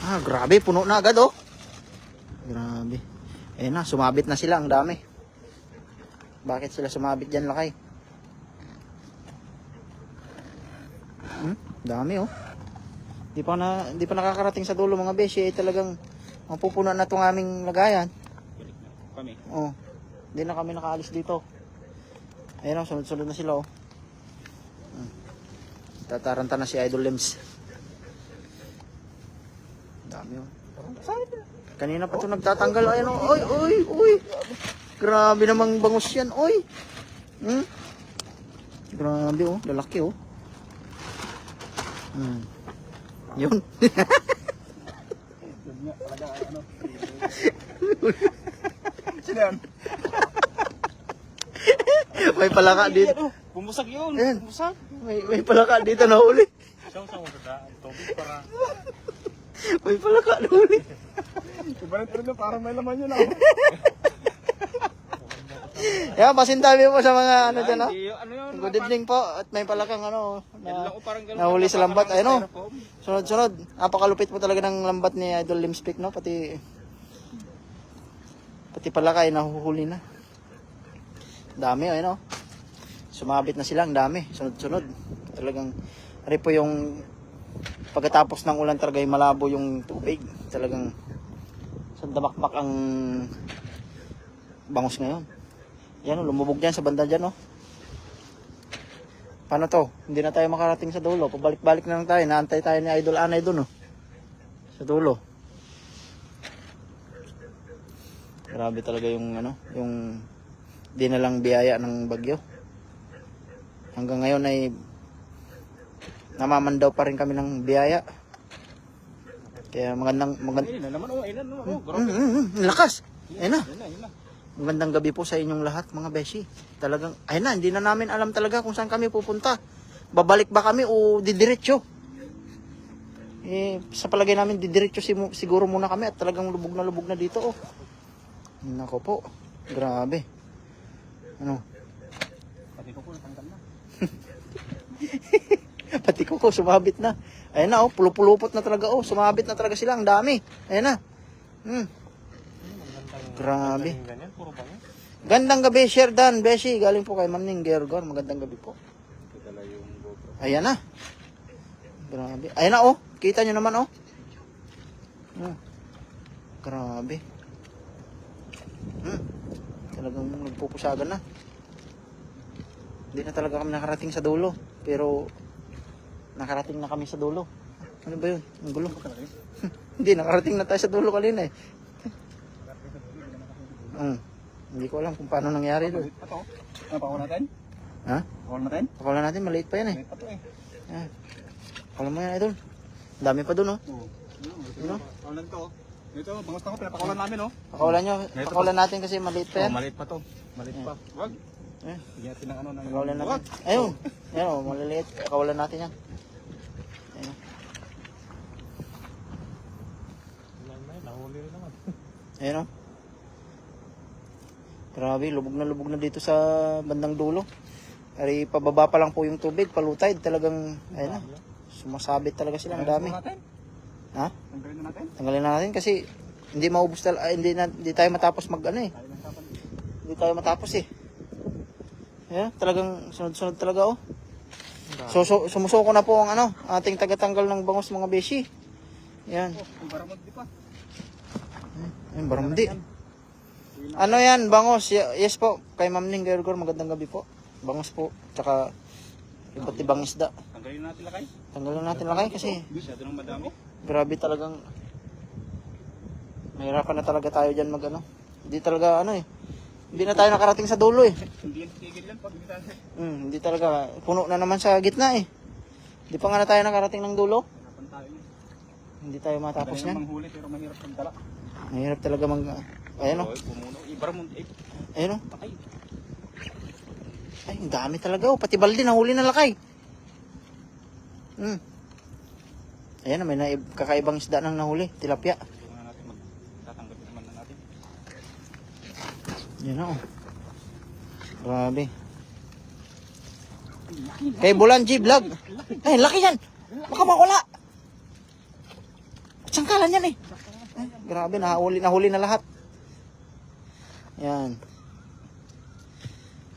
Ah, grabe, puno na agad oh. Grabe. Eh na, sumabit na sila, ang dami. Bakit sila sumabit dyan, lakay? Dami oh. Di pa nakakarating sa dulo mga beshi, eh, talagang mapupuno na itong aming lagayan. Kami. Oh. Hindi na kami nakaalis dito. Ayun oh, sunod-sunod na sila oh. Tataranta na si Idol Lems. Dami oh. Kanina pa ito nagtatanggal. Ayun oh. Oy, oy, oy. Grabe namang bangus yan, oy. Grabe oh, lalaki oh. Yun. Sino yan? May palaka dito. Bumusag yun. Ayan. Bumusag. May palaka dito na huli. Siyang sa mga tubig para... May palaka na huli. Ibalit rin na parang may laman yun ako. Yan, pasintabi po sa mga ano dyan oh. Ano yun? Good evening po. At may palakang ano Parang ganun. nahuli sa lambat. Ayun oh. Sunod-sunod. Napakalupit po talaga ng lambat ni Idol Limspick no. Pati palaka ay nahuhuli na. Dami ayun oh. Sumabit na sila, ang dami. Sunod-sunod. Talagang ari po yung pagkatapos ng ulan talaga ay malabo yung tubig. Talagang sandamakmak ang bangus ngayon. Yan oh, lumubog dyan sa banda dyan oh. Paano to? Hindi na tayo makarating sa dulo. Pabalik-balik na lang tayo. Naantay tayo ni Idol Anay dun oh. Sa dulo. Grabe talaga yung ano, yung dinalang biyaya ng bagyo. Hanggang ngayon ay namamandaw pa rin kami ng biyaya. Kaya magandang Ayun na naman oh. Ayun na oh. lakas. Ayun na. Ayun na. Magandang gabi po sa inyong lahat mga beshi. Talagang, ayun na, hindi na namin alam talaga kung saan kami pupunta. Babalik ba kami o didiretso? Eh, sa palagay namin, didiretso siguro muna kami at talagang lubog na dito oh. Nako po, grabe. Ano? Pati ko po natanggal na. Pati ko sumabit na. Ayun na oh, pulupulupot na talaga oh. Sumabit na talaga sila, ang dami. Ayun na. Grabe. Gandang gabi, Sherdan, Beshi. Galing po kay Ma'am Ning Gergor. Magandang gabi po. Ayan na. Grabe. Ayan na oh. Kita nyo naman oh. Grabe. Talagang nagpupusagan na. Hindi na talaga kami nakarating sa dulo. Pero nakarating na kami sa dulo. Ano ba yun? Ang gulo. Hindi, nakarating na tayo sa dulo kanina eh. Hindi ko alam kung paano nangyari doon. Ito. Ano pa natin? Ha? Pakul natin? Pakawalan natin, maliit pa yan eh. Maliit pa to eh. Pakawalan mo yan idol. Dami pa doon oh. Oo. Ano? Pakawalan to. Ito, bangus na ko, pinapakawalan namin oh. Pakawalan nyo. Pakawalan natin kasi maliit pa yan. Maliit pa to. Maliit pa. Wag. Bigyan natin ng ano. Pakawalan natin. Ayun. Ayun oh, maliliit. Pakawalan natin yan. Ayun. Nahuli rin naman. Ayun oh. Grabe, lubog na dito sa bandang dulo. Ari pababa pa lang po yung tubig, palutay, talagang ayun na. Sumasabit talaga sila, ang dami. Ha? Tanggalin na natin? Tanggalin na natin kasi hindi maubos hindi tayo matapos mag-ano eh. Hindi tayo matapos eh. Ayan, talagang sunod-sunod talaga oh. So sumusuko na po ang ano, ating tagatanggal ng bangus mga beshi. Ayan. Ang baramandi pa. Ayun, baramdi. Ano yan, bangus? Yes po, kay Ma'am Ning Gergor, magandang gabi po. Bangus po, tsaka iba't ibang isda. Tanggalin natin lakay. Tanggalin natin lakay kasi Masyado nang madami. grabe talagang mahirapan na talaga tayo dyan mag ano. Hindi talaga ano eh. Hindi na tayo nakarating sa dulo eh. Hindi yan tigil yan pag hindi tayo. Hindi talaga. Puno na naman sa gitna eh. Hindi pa nga na tayo nakarating ng dulo. Hanapan tayo niya. Hindi tayo matapos Dali yan. manghuli pero mahirap pagdala. Mahirap talaga mag... Ayan o. Pumuno. Ibaramon. Ayan o. Patay. Ay, ang dami talaga o. Pati balde nahuli na lakay. Ayan na, may kakaibang isda nang nahuli. Tilapia. Tingnan natin magtatanggal naman na natin. Yan o. Grabe. Kay Bulan G Vlog. Ay, laki yan. Baka mawala. saksakan yan eh. Grabe, nahuli na lahat. Yan.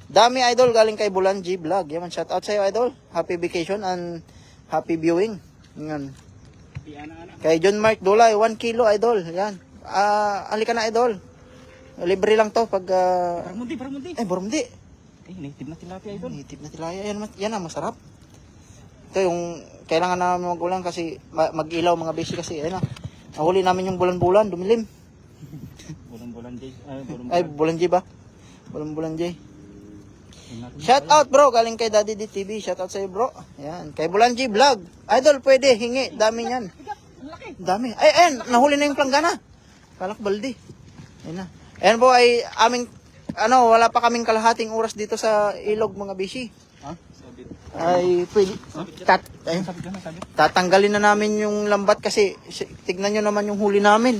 Dami idol galing kay Bulanji Vlog. Yan, shout out sa iyo idol. Happy vacation and happy viewing. Yan. Kay John Mark Dulay, 1 kilo idol. Yan. Halika na idol. Libre lang to pag Barmundi. Burmundi. Native na tilapia idol. Native na tilaya. Yan ang masarap. Ito yung kailangan namin magulang kasi mag-ilaw mga basic kasi ayun na. Nahuli namin yung bulan-bulan, dumilim. Bulan-bulan Ay, Bulanji ba? Bulan-bulanji. Shout out bro, galing kay Daddy DTV. Shout out sa iyo bro. Yan, kay Bulanji Vlog. Idol, pwede, hingi. Dami niyan. Dami. Ay, ayun, nahuli na yung planggana. Kalak baldi. Ayun na. Ayan po ay aming, wala pa kaming kalahating oras dito sa ilog mga bisi. Ha? Sabit. Ay, pwede. Ayun. Sabit. Tatanggalin na namin yung lambat kasi tignan nyo naman yung huli namin.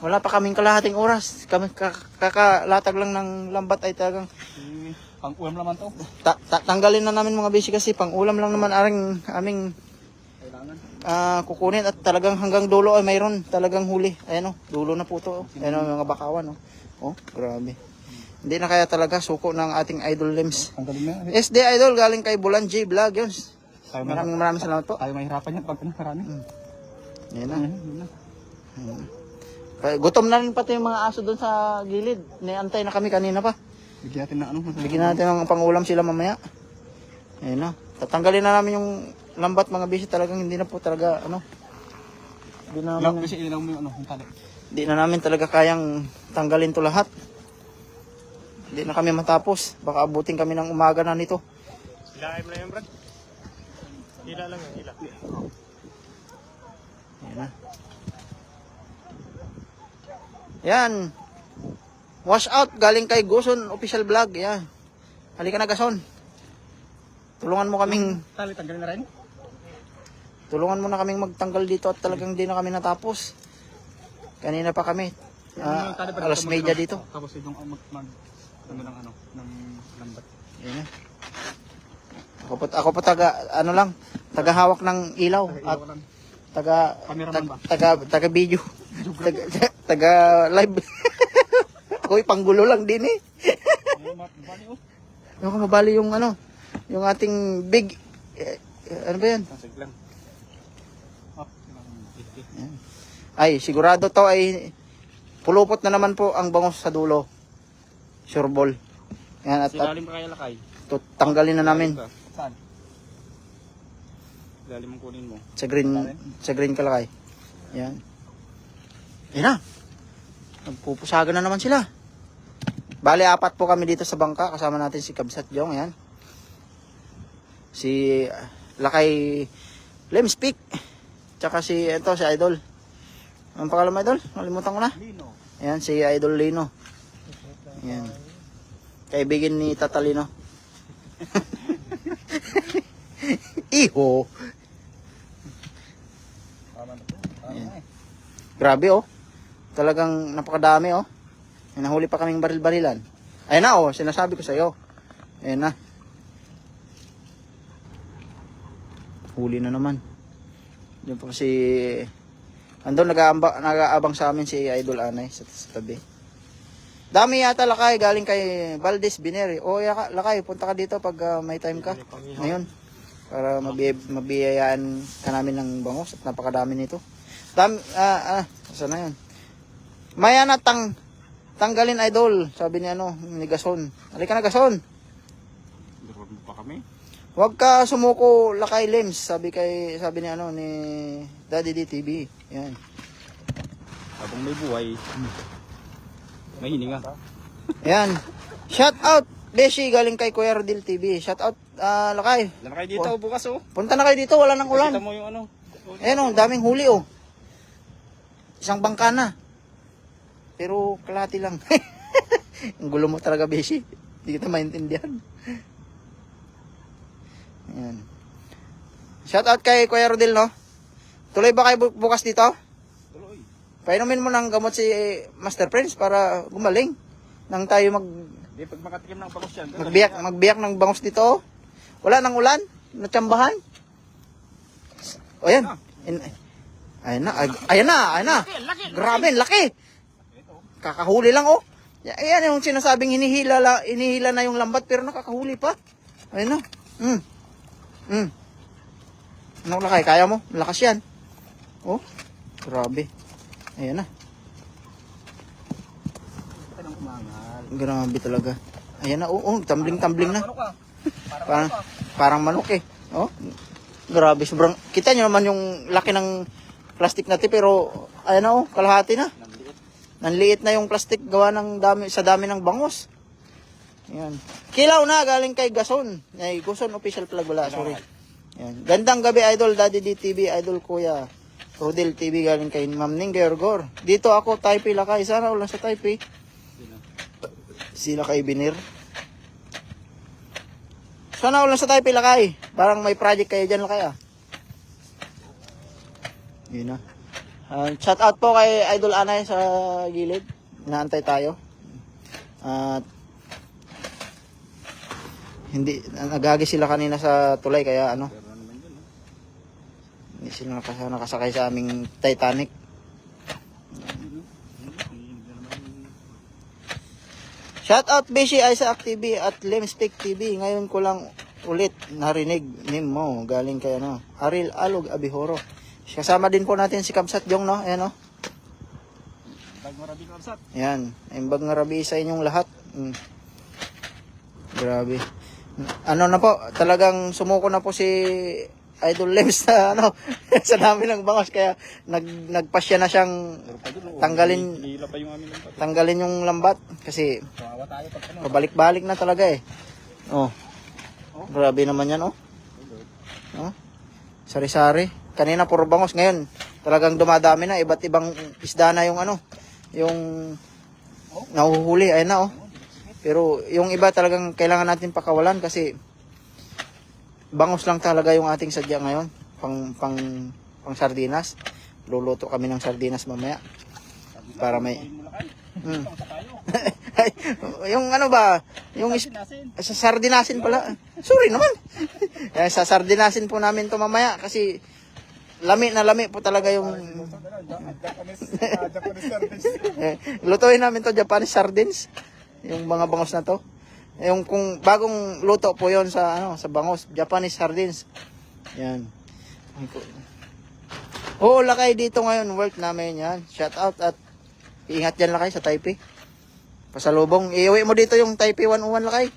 Wala pa kaming kalahating oras. Kami kakalatag lang ng lambat ay talagang Pang-ulam naman to. tanggalin na namin mga bisi kasi pang ulam lang naman aming Kailangan. kukunin at talagang hanggang dulo ay mayroon talagang huli. Ayan o, dulo na po to. Ayan o, mga bakawan o. Oh, grabe. Hindi na kaya talaga suko ng ating idol limbs. Ang galing na. SD idol galing kay Bulanji Vlog yun. Maraming salamat po. Tayo mahirapan yan pag marami. Ayan na. Yun na. Gutom na rin pati yung mga aso doon sa gilid. Niantay na kami kanina pa. Bigyan natin na Bigyan natin ng pangulam sila mamaya. Ayun na. Tatanggalin na namin yung lambat mga bisi. Talagang hindi na po talaga Hindi na namin, Kasi ilaw mo yung yung tali. hindi na namin talaga kayang tanggalin to lahat. Hindi na kami matapos. Baka abutin kami ng umaga na nito. Ilaim na yan, Brad. Ila lang yan, ila. Ayun na. Yan. Wash out galing kay Guson Official Vlog. Yan. Halika na Gason. Tulungan mo kaming Tali, tanggalin na rin. Tulungan mo na kaming magtanggal dito at talagang di na kami natapos. Kanina pa kami. Alas media dito. Tapos yung ng lambat. Yan. Ako pa tagahawak ng ilaw at Cameraman ba? taga video. taga live. Ako panggulo lang din eh. Yung mabali yung yung ating big ano ba yan? Lang. Ay, sigurado to ay pulupot na naman po ang bangos sa dulo. Sure ball. Yan at Silalim pa kaya lakay? tanggalin na namin Saan? Silalim ang kunin mo. sa green kalakay. Yan. Ayun na. Nagpupusagan na naman sila. Bale, 4 po kami dito sa bangka. Kasama natin si Kabsat Jong. Ayan. Si Lakay Lemspeak. Tsaka si Idol. Ang pangalan mo, Idol? Nalimutan ko na. Lino. Ayan, si Idol Lino. Ayan. Kaibigan ni Tata Lino. Iho. Ayan. Grabe oh. Talagang napakadami oh. May nahuli pa kaming baril-barilan. Ayun na oh, sinasabi ko sa iyo. Ayun na. Huli na naman. Diyan po si andun nag-aabang sa amin si Idol Anay sa tabi. Dami yata Lakay galing kay Valdez Bineri. O Lakay, punta ka dito pag may time ka. Ngayon para mabiyayaan ka namin ng bangos at napakadami nito. Saan na yun? Maya na tanggalin Idol, sabi ni Gason. Halika na Gason. Durog mo pa kami. Huwag ka sumuko Lakay Limbs, sabi ni ni Daddy DTV. Yan. Habang may buhay, may hininga. Yan. Shout out Beshi galing kay Kuya Rodil TV. Shout out Lakay. Lala kayo dito bukas oh. Punta na kayo dito, wala nang ulan. Kita mo yung Ayan oh, daming huli oh. Isang bangka na. Pero kalahati lang. Ang gulo mo talaga, Beshi. Hindi kita maintindihan. Ayan. Shout out kay Kuya Rodel, no? Tuloy ba kayo bukas dito? Tuloy. Painumin mo ng gamot si Master Prince para gumaling. Nang tayo Di pag makatikim ng bangos yan. magbiyak ng bangus dito. Oh. Wala nang ulan. Natsambahan. O yan. Ayan na. Grabe, laki. Kakahuli lang, oh. Ayan yung sinasabing hinihila na yung lambat, pero nakakahuli pa. Ayan na. Ano lakay, kaya mo? Lakas yan. Oh, grabe. Ayan na. Grabe talaga. Ayan na, tumbling na. Parang manok eh. Oh, grabe, sobrang, kita nyo naman yung laki ng plastic natin, pero, ayan na, oh, kalahati na. Nanliit na yung plastic gawa ng sa dami ng bangos. Ayan. Kilaw na, galing kay Gason. Ay, Gason official plug wala, sorry. Ayan. Gandang gabi, Idol Daddy DTV, Idol Kuya Rodel TV, galing kay Ma'am Ning Gergor. Dito ako, Taipei Lakay. Sana ulan sa Taipei. Sila kay Binir. Sana ulan sa Taipei Lakay. Parang may project kayo dyan Lakay ah. Yun na. Shout out po kay Idol Anay sa gilid. Inaantay tayo. At hindi nagagi sila kanina sa tulay kaya ano. Hindi sila nakasakay sa aming Titanic. Shout out Beshi Isaac TV at Lemstick TV. Ngayon ko lang ulit narinig name mo galing kay ano, Aril Alog Abihoro. Kasama din po natin si Kamsat Jong, no? Ayan, no? Bagmarabi Kamsat. Ayan. Imbag ngarabi sa inyong lahat. Grabe. Ano na po, talagang sumuko na po si Idol Lems na ano, sa dami ng bangos. Kaya nagpasya na siyang tanggalin yung lambat. Kasi pabalik-balik na talaga eh. Oh. Grabe naman yan, oh. Oh. Sari-sari. Kanina puro bangos, ngayon talagang dumadami na, iba't ibang isda na yung ano, yung nahuhuli, ayun na oh. Pero yung iba talagang kailangan natin pakawalan kasi bangos lang talaga yung ating sadya ngayon, pang sardinas. Luluto kami ng sardinas mamaya para may yung ano ba, yung sa sardinasin pala. Sorry naman. Sa sardinasin po namin to mamaya kasi lami po talaga yung lutuin namin to Japanese sardines, yung mga bangos na to, yung kung bagong luto po yon sa ano, sa bangos, Japanese sardines. Yan. Oo, Lakay dito ngayon work namin yan. Shout out at ingat dyan Lakay sa Taipei. Pasalubong, iuwi mo dito yung Taipei 101 Lakay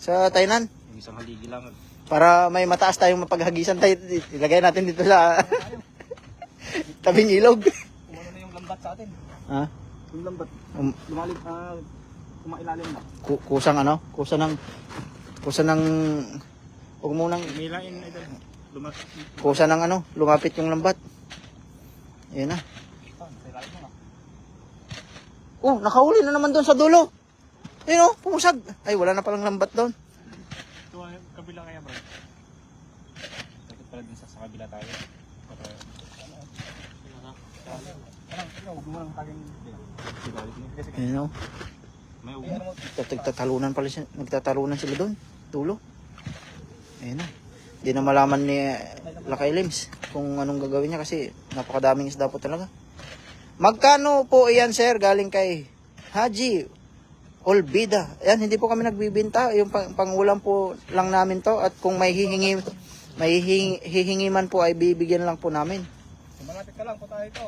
sa Tainan. Yung isang haligi lang. Para may mataas tayong mapaghagisan tayo. Ilagay natin dito sa tabing ilog. Kumano na yung lambat sa atin. Ha? Yung lambat. Lumalim, kumailalim na. Kusang ano? Kusa ng huwag mo nang Milain idol. kusa ng ano, lumapit yung lambat. Ayan na. Oh, nakahuli na naman doon sa dulo. Ayun oh, pumusag. Ay, wala na palang lambat doon. Kabila kaya bro. Bakit pala din sa kabila tayo? Para huwag mo lang taging Ayun oh. may uwi. Nagtatalunan sila doon. Dulo. Ayun oh. Hindi na malaman ni Lakay Lims kung anong gagawin niya kasi napakadaming isda po talaga. Magkano po iyan sir? Galing kay Haji Olbida. Ayan, hindi po kami nagbibinta. Yung pangulam po lang namin to. At kung may hihingi man po ay bibigyan lang po namin. Malapit ka lang po tayo ito.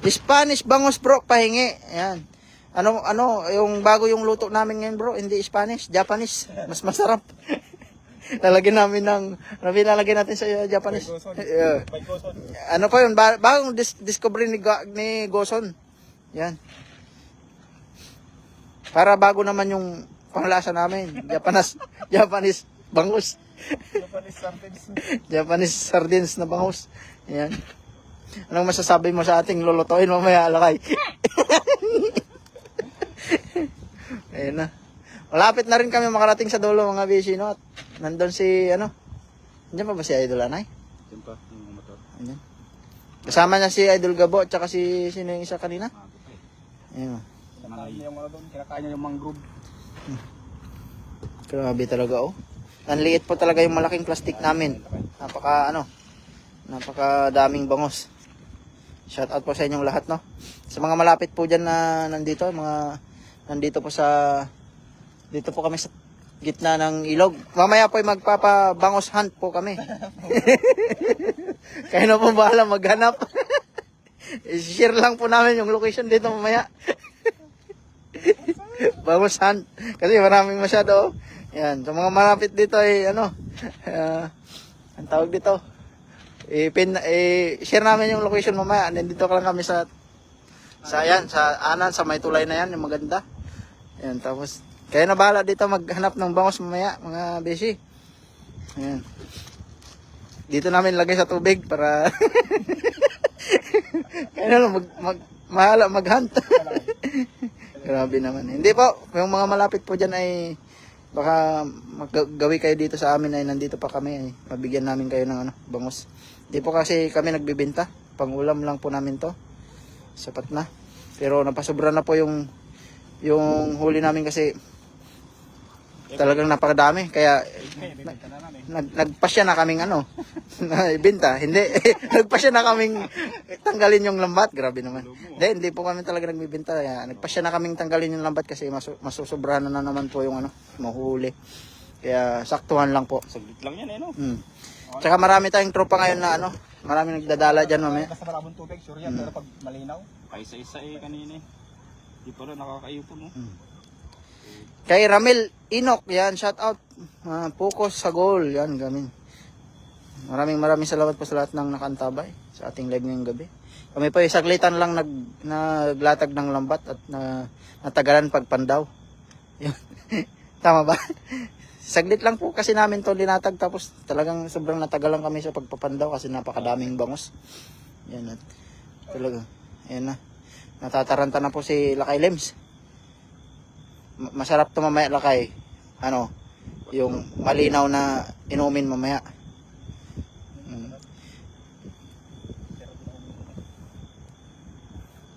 Spanish bangus bro, pahingi. Ayan. Ano, yung bago yung luto namin ngayon bro, hindi Spanish, Japanese. Mas masarap. Lalagyan namin ng, lalagyan natin sa Japanese. Ano pa yun, bagong discovery ni Goson. Yan. Para bago naman yung panglasa namin. Japanese bangus. Japanese sardines na bangus. Yan. Anong masasabi mo sa ating lulutuin mamaya, Lakay? Ayun na. Malapit na rin kami makarating sa dulo mga bishi, no? At nandun si, ano? Nandiyan pa ba si Idol Anay? Diyan pa, yung motor. Ayan. Kasama niya si Idol Gabo at saka sino yung isa kanina? Ayun. Kinakain niya yung ano doon, kinakain niya yung mangrove. Grabe talaga, oh. Ang liit po talaga yung malaking plastic namin. Napakadaming bangos. Shout out po sa inyong lahat, no. Sa mga malapit po diyan na nandito, nandito po dito po kami sa gitna ng ilog. Mamaya po ay magpapabangos hunt po kami. Kayo na po bahala maghanap. I-share lang po namin yung location dito mamaya. Bangos hunt. Kasi maraming masyado. Yan. Sa mga malapit dito ay ang tawag dito. Share namin yung location mamaya. Nandito lang kami sa Anan, sa may tulay na yan, yung maganda. Yan, tapos kayo na bahala dito maghanap ng bangos mamaya, mga beshi. Ayan. Dito namin lagay sa tubig para kayo na lang mahala mag-hunt. Grabe naman. Hindi po, yung mga malapit po dyan ay baka maggawi kayo dito sa amin ay nandito pa kami ay mabigyan namin kayo ng bangos. Hindi po kasi kami nagbibenta. Pang-ulam lang po namin to. Sapat na. Pero napasobra na po yung huli namin kasi talagang napakadami. Kaya nagpasya na kaming ibenta. Hindi. Nagpasya na kaming tanggalin yung lambat. Grabe naman. Hindi po kami talaga nagbibenta. Kaya nagpasya na kaming tanggalin yung lambat kasi masusobrahan na naman po yung mahuli. Kaya saktuhan lang po. Saglit lang yan no? Tsaka marami tayong tropa ngayon na marami nagdadala dyan mamaya. Basta malabong tubig, sure yan, pero pag malinaw. Paisa-isa kanina Di pala nakakaipon Kay Ramil Inok, yan, shout out. Focus sa goal, yan, gamin. Maraming salamat po sa lahat ng nakantabay sa ating live ngayong gabi. Kami po saglitan lang naglatag ng lambat at natagalan pagpandaw. Yun. Tama ba? Saglit lang po kasi namin to linatag tapos talagang sobrang natagalan kami sa pagpapandaw kasi napakadaming bangos. Yan at talaga. Ayan na. Natataranta na po si Lakay Lems. Masarap to mamaya Lakay. Yung malinaw na inumin mamaya.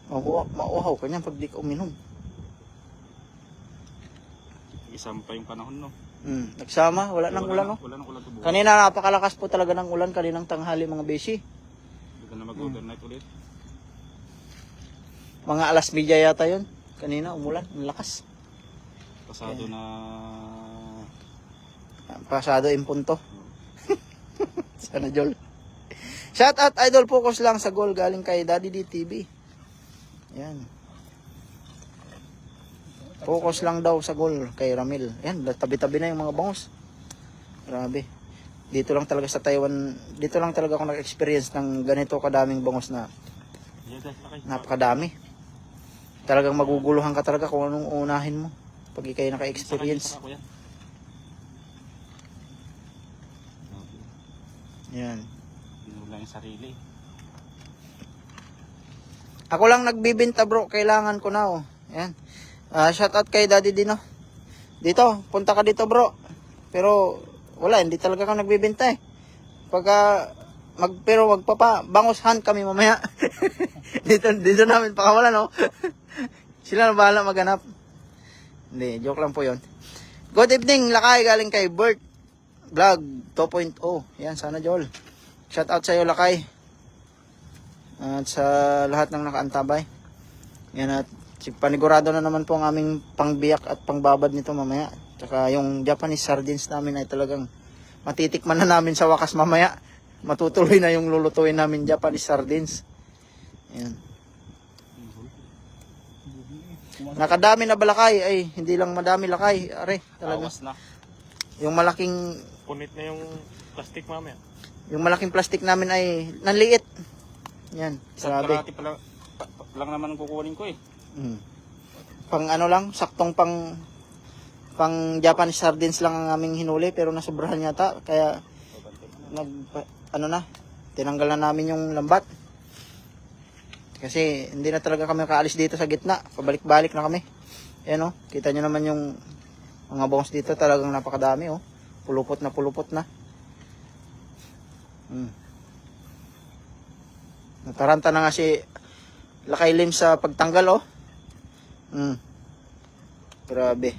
Mauhaw ka niyan pag di ka uminom. Isang pa yung panahon Nagsama, wala nang ulan Wala nang ulan to bukas. Kanina napakalakas po talaga ng ulan kaninang tanghali mga beshi. Hindi ka na mag-overnight ulit. Mga alas 10 yata yun. Kanina umulan, ang lakas. Pasado in punto. Sana Jol. Shout out idol, focus lang sa goal galing kay Daddy DTV. Yan. Focus lang daw sa goal kay Ramil. Yan, tabi-tabi na yung mga bangos. Grabe. Dito lang talaga sa Taiwan, dito lang talaga ako nag-experience ng ganito kadaming bangos na napakadami. Talagang maguguluhan ka talaga kung anong unahin mo pag ikay naka-experience. Yan. Binulang yung sarili. Ako lang nagbibenta bro, kailangan ko na Yan. Shout out kay Daddy Dino. Dito, punta ka dito bro. Pero wala, hindi talaga ako nagbibenta Pagka pero magpapa-bangos hunt kami mamaya. dito namin pakawalan Sila na bahala maghanap. Hindi, joke lang po 'yon. Good evening, Lakay, galing kay Bert Vlog 2.0. Yan, sana Joel. Shout out sa iyo Lakay. At sa lahat ng nakaantabay. Yan at panigurado na naman po ang aming pangbiyak at pangbabad nito mamaya. Tsaka yung Japanese sardines namin ay talagang matitikman na namin sa wakas mamaya. Matutuloy na yung lulutuin namin Japanese sardines. Ayan. Nakadami na balakay ay hindi lang madami Lakay. Are, talaga. Awas na. Yung malaking Punit na yung plastic mamaya. yung malaking plastic namin ay nanliit. Yan, grabe. Kalahati pa lang naman ang kukunin ko Pang lang, saktong pang Japanese sardines lang ang aming hinuli pero nasobrahan yata kaya tinanggal na namin yung lambat. Kasi hindi na talaga kami makaalis dito sa gitna. Pabalik-balik na kami. Ayan kita nyo naman yung mga bangos dito talagang napakadami Pulupot na. Nataranta na nga si Lakay Lim sa pagtanggal Grabe.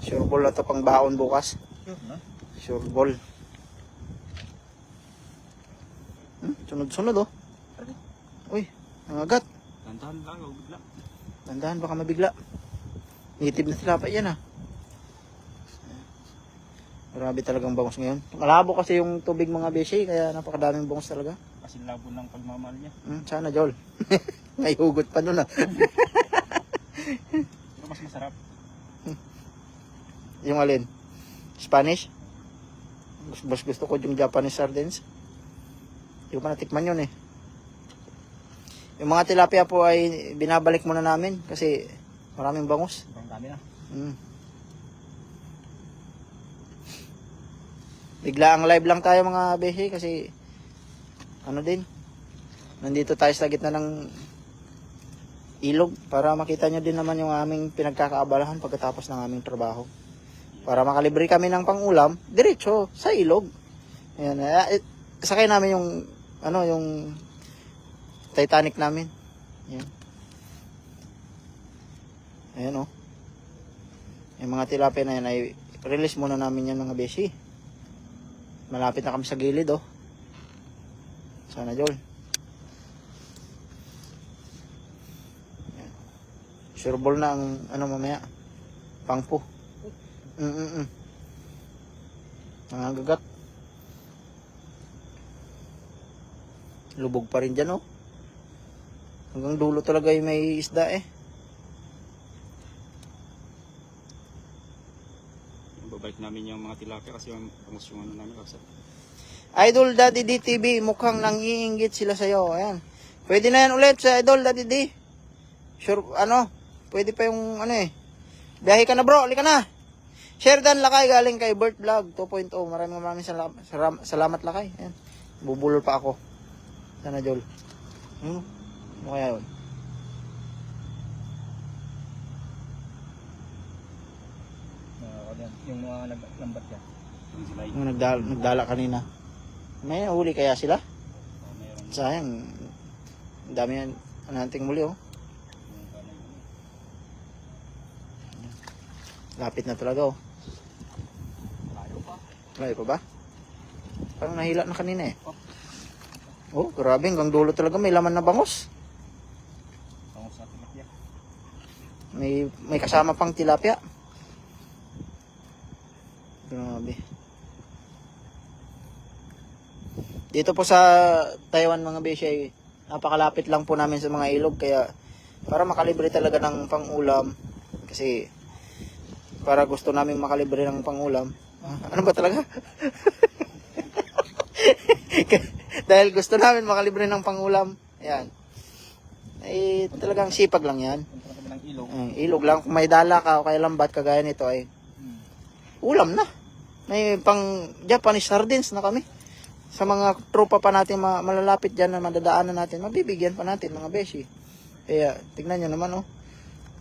Sure ball na to pang baon bukas. Sure ball. Sunod-sunod oh. Uy, nangagat. Dandahan lang, huwag bigla. Tandaan, baka mabigla. Native na tilapia yan ah. Grabe talagang bangus ngayon. Malabo kasi yung tubig mga beshi, kaya napakadaming bangus talaga. Kasi labo ng pagmamahal niya. Sana Joel. May hugot pa nun ah. Pero mas masarap. Yung alin? Spanish? Gusto ko yung Japanese sardines. Hindi ko pa natikman yun eh. Yung mga tilapia po ay binabalik muna namin kasi maraming bangus. Sobrang dami na. Bigla ang live lang tayo mga beshi kasi ano din. Nandito tayo sa gitna ng ilog para makita nyo din naman yung aming pinagkakaabalahan pagkatapos ng aming trabaho. Para makalibre kami ng pangulam, diretso sa ilog. Ayan, sakay namin yung yung Titanic namin. Ayan. Ayan oh. Yung mga tilapia na yan ay release muna namin yan mga beshi. Malapit na kami sa gilid oh. Sana Joel. Ayan. Sure ball na ang mamaya. Pangpo. Nangangagat. Lubog pa rin dyan oh. Hanggang dulo talaga yung may isda eh. Babalik namin yung mga tilapia kasi yung bangus yung namin kapsat. Idol Daddy D TV, mukhang nangiinggit sila sa'yo. Ayan. Pwede na yan ulit sa Idol Daddy D. Sure, pwede pa yung biyahe ka na bro, halika na. Sheridan Lakay galing kay Bert Vlog 2.0. Maraming salamat Lakay. Ayan. Bubulol pa ako. Sana Joel. Ano kaya yun? Yung mga naglambat yan. Yung sila Yung nagdala kanina. May nahuli kaya sila? mayroon Sayang. Ang dami yan. Ananting muli oh. Lapit na talaga oh. Layo pa ba? Parang nahila na kanina eh. Oh, grabe. Hanggang dulo talaga. May laman na bangus. Bangus sa tilapia. May kasama pang tilapia. Grabe. Dito po sa Taiwan mga beshi, napakalapit lang po namin sa mga ilog kaya para makalibre talaga ng pangulam kasi para gusto namin makalibre ng pangulam. Ano ba talaga? Dahil gusto namin makalibre ng pangulam. Ayan. Ay talagang sipag lang yan. Punta na kami ng ilog. Ilog lang. Kung may dala ka o kaya lambat kagaya nito ay ulam na. May pang Japanese sardines na kami. Sa mga tropa pa natin malalapit dyan na madadaanan natin, mabibigyan pa natin mga beshi. Kaya, tignan nyo naman oh.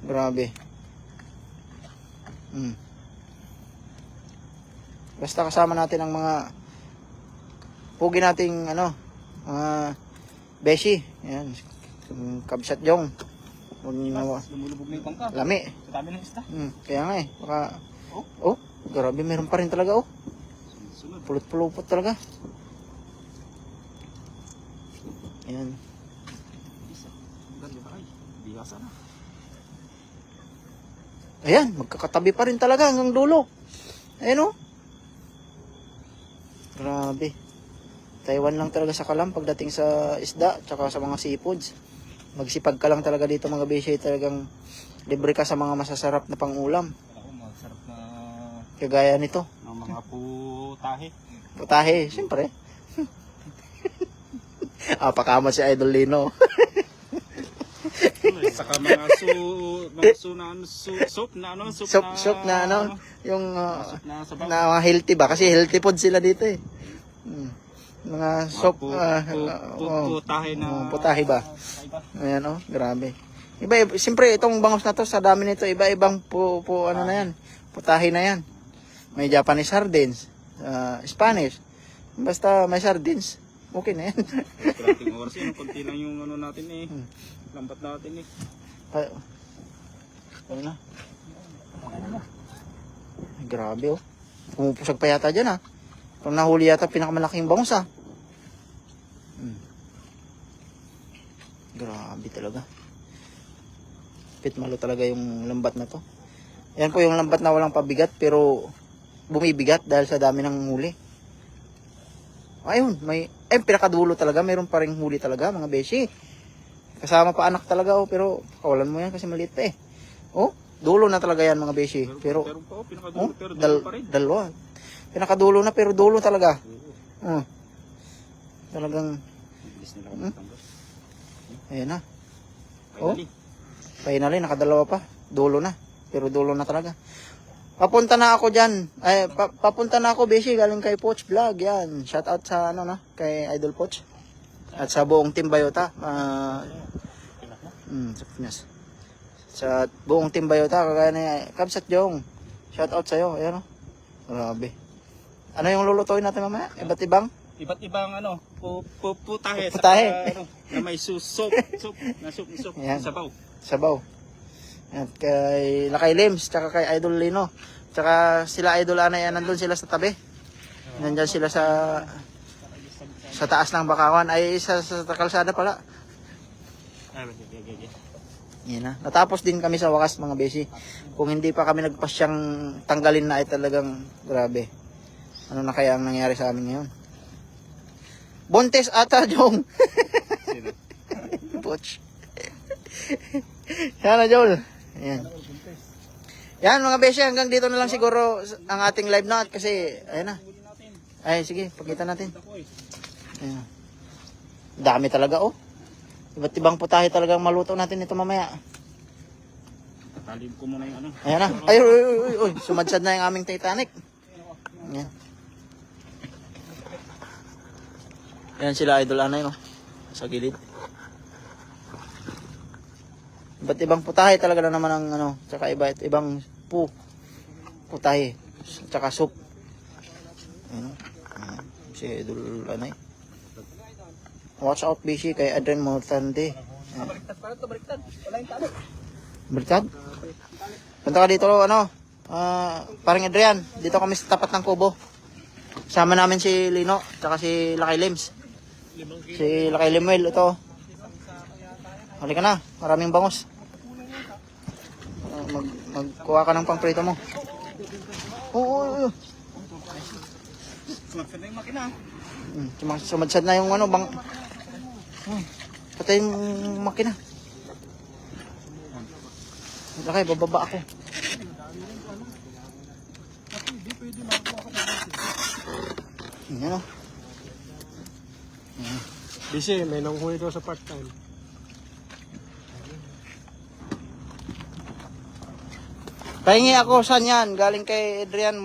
Grabe. Basta kasama natin ang mga pugi nating mga beshi. Ayan. Kabsat jong. Lumulubog na yung bangka. Lami. Sa dami ng isda. Kaya nga eh. Baka, grabe, meron pa rin talaga oh. sunod. Pulot-pulupot talaga. Ayan. Ganda ba ay? Bihasa na. Ayan, magkakatabi pa rin talaga hanggang dulo. Ayan oh. Grabe. Taiwan lang talaga sa kalam pagdating sa isda tsaka sa mga seafoods. Magsipag ka lang talaga dito mga beshi, talagang libre ka sa mga masasarap na pangulam. Ako, masarap na Kagaya nito. Ng mga putahe. Putahe, siyempre. Pakamot si Idol Lino. Saka mga soup na yung soup na sabaw. na mga healthy ba? Kasi healthy food sila dito eh. Mga soup, Putahe na. putahe ba? kaiba. Ayan oh, grabe. Siyempre itong bangus na to, sa dami nito, iba-ibang ano na yan. Putahe na yan. May Japanese sardines, Spanish. Basta may sardines, okay na yan. Kalating oras yun. Kunti lang yung natin eh. Lambat natin eh. Ano na? Grabe oh. Pumupusag pa yata dyan ha. Pag nahuli yata pinakamalaking bangus ha. Grabe talaga. Pitmalo talaga yung lambat na to. Yan po yung lambat na walang pabigat pero bumibigat dahil sa dami ng huli. Ayun, pinakadulo talaga. Mayroon pa ring huli talaga mga beshi. Kasama pa anak talaga oh, pero kawalan mo yan kasi maliit pa eh. Oh, dulo na talaga yan mga beshi. Pero pa, pinakadulo, pero dulo pa rin. dalawa. Pinakadulo na pero dulo talaga. Talagang Bilis nila kami tanggal. ayan na. Oh, Finally. finally nakadalawa pa. Dulo na. Pero dulo na talaga. Papunta na ako diyan. Ay papunta na ako beshi galing kay Poch Vlog yan. Shout out sa ano na kay Idol Poch. At sa buong Team Bayota. Sa Pinas. Sa buong Team Bayota kagaya ni Kabsat Jong. Shout out sa iyo. Ayan oh. Grabe. Ano yung lulutuin natin mamaya? Iba't ibang? Iba't ibang ano, putahe. Putahe. Saka, ano, na may soup. Ayan. Sabaw. Sabaw. At kay Lakay Lims, tsaka kay Idol Lino. Tsaka sila Idol Anay, nandun sila sa tabi. Nandyan sila sa taas ng Bakawan. Ay, sa kalsada pala. Yan na. Natapos din kami sa wakas mga besi. Kung hindi pa kami nagpasyang tanggalin na ay talagang grabe. Ano na kaya ang nangyari sa amin ngayon? Bontes ata, Jong. Sino? Poch. Yan na, Joel. Ayan. Yan mga besi, hanggang dito na lang siguro ang ating live na kasi, ayan na. Ay, sige, pakita natin. Ayan. Dami talaga, oh. Iba't ibang putahe talagang maluto natin ito mamaya. Talim ko muna yung ano. Ayan na. Ay, uy. Sumadsad na yung aming Titanic. Ayan. Ayan sila Idol Anay, no? Sa gilid. Iba't ibang putahe talaga na naman ang ano. Tsaka iba't ibang putahe. Tsaka soup. Ayan, ayan. Si Idol Anay. Watch out, busy kay Adrian Mortande. Baliktad pala to, baliktad. Wala yung talo. Baliktad? Punta ka dito, ano? Parang Adrian, dito kami sa tapat ng kubo. Sama namin si Lino, tsaka si Lakay Lims. Si Lakay Limuel, ito. Halika na, maraming bangus. Magkuha ka ng pangprito mo. Oo. Sumagsad na yung makina. Sumadsad na yung ano, patay yung makina. Lakay, bababa ako. Yan o. Busy, may nanghuli daw sa part-time. Pahingi ako, saan yan? Galing kay Adrian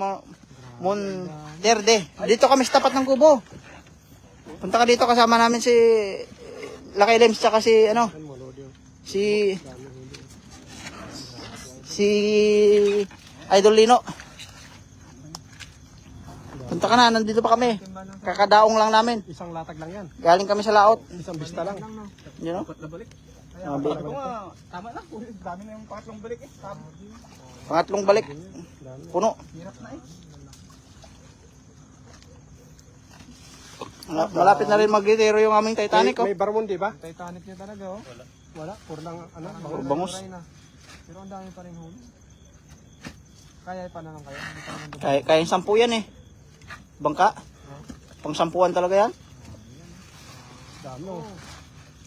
Monterde. Dito kami sa tapat ng kubo. Punta ka dito, kasama namin si Lakay Lems, tsaka si ano, si Idol Lino. Punta ka na, nandito pa kami. Kakadaong lang namin. Isang latag lang yan. Galing kami sa laot. Isang bista lang. You know? Dapat na balik. Sabi, Sabi ko nga, tama na. Dami na yung pangatlong balik eh. Tama. pangatlong balik. Puno. Hirap na eh. Malapit na rin mag-retiro yung aming Titanic. Oh. May barmon, di ba? Titanic niya talaga, oh. Wala. Puro lang, ano, Puro bangus. Pero ang dami pa rin huli. Kaya pa naman kaya. Kaya yung 10 yan eh. Bangka. Pang 10-an talaga yan. Dami, oh.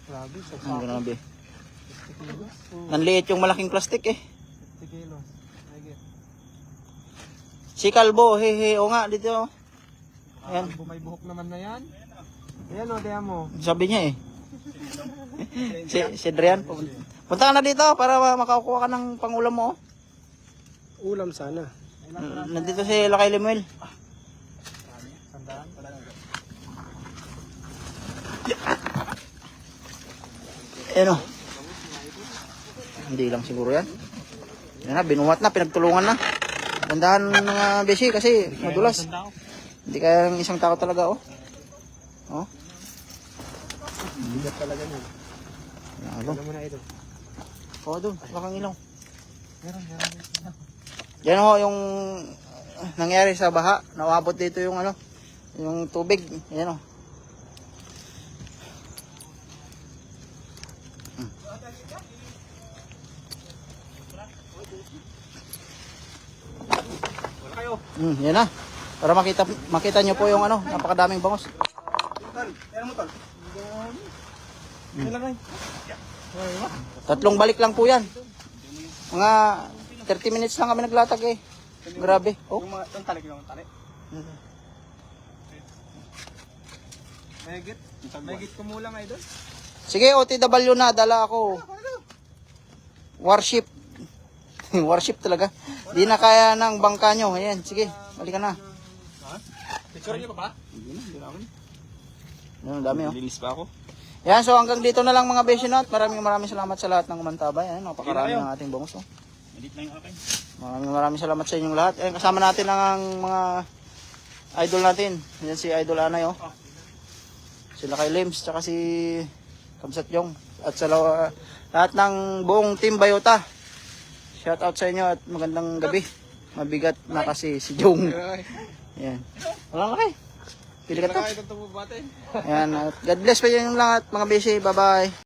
Grabe, sa Ang grabe. 50 kilos. Nanliit yung malaking plastic eh. 50 kilos. I get. Si Kalbo, hehe, o nga, dito. Ayan, May buhok naman na yan. Ayan, oh, diyan mo. sabi niya eh. si Adrian, punta ka na dito para makakuha ka ng pangulam mo. Oh. Ulam sana. Nandito si Lakay Limuel. Ayan o. Hindi lang siguro yan. Yan na, binuhat na, pinagtulungan na. Gandahan mga besi kasi madulas. Hindi kaya ng isang tao talaga oh. Oh. Bigat talaga niya. Ano? Alam mo na ito. Oo doon, bakang ilaw. Meron. Yan ho yung nangyari sa baha. Nawabot dito yung ano, yung tubig. Ayan o. Wala kayo. Yan na. Para makita nyo po yung ano, napakadaming bangos. Tol, yan mo tol. Ilan rin? Tatlong balik lang po yan. Mga 30 minutes lang kami naglatag eh. Grabe. Oh. Yung mga, yung tali, yung tali. Mahigit kumulang ay doon. Sige, OTW na. Dala ako. Warship. Warship talaga. Di na kaya ng bangka nyo. Ayan, sige. Balikan na. Picture niyo pa ba? Hindi na ako. Ang dami oh. Linis pa ako. Yan, so hanggang dito na lang mga besinot. Maraming salamat sa lahat ng umantabay. Ayan, napakarami ng ating bangos. Oh. Malit na yung akin. Maraming salamat sa inyong lahat. Ayan, kasama natin ang mga idol natin. Yan si Idol Anay. Oh. Sila kay Lims, tsaka si Kamsat Jong. At sa lahat ng buong Team Bayota. Shout out sa inyo at magandang gabi. Mabigat na kasi si Jong. Yan. Wala ka Pili ka to. Ito po batin. Yan. At God bless pa yung lahat mga besi. Bye-bye.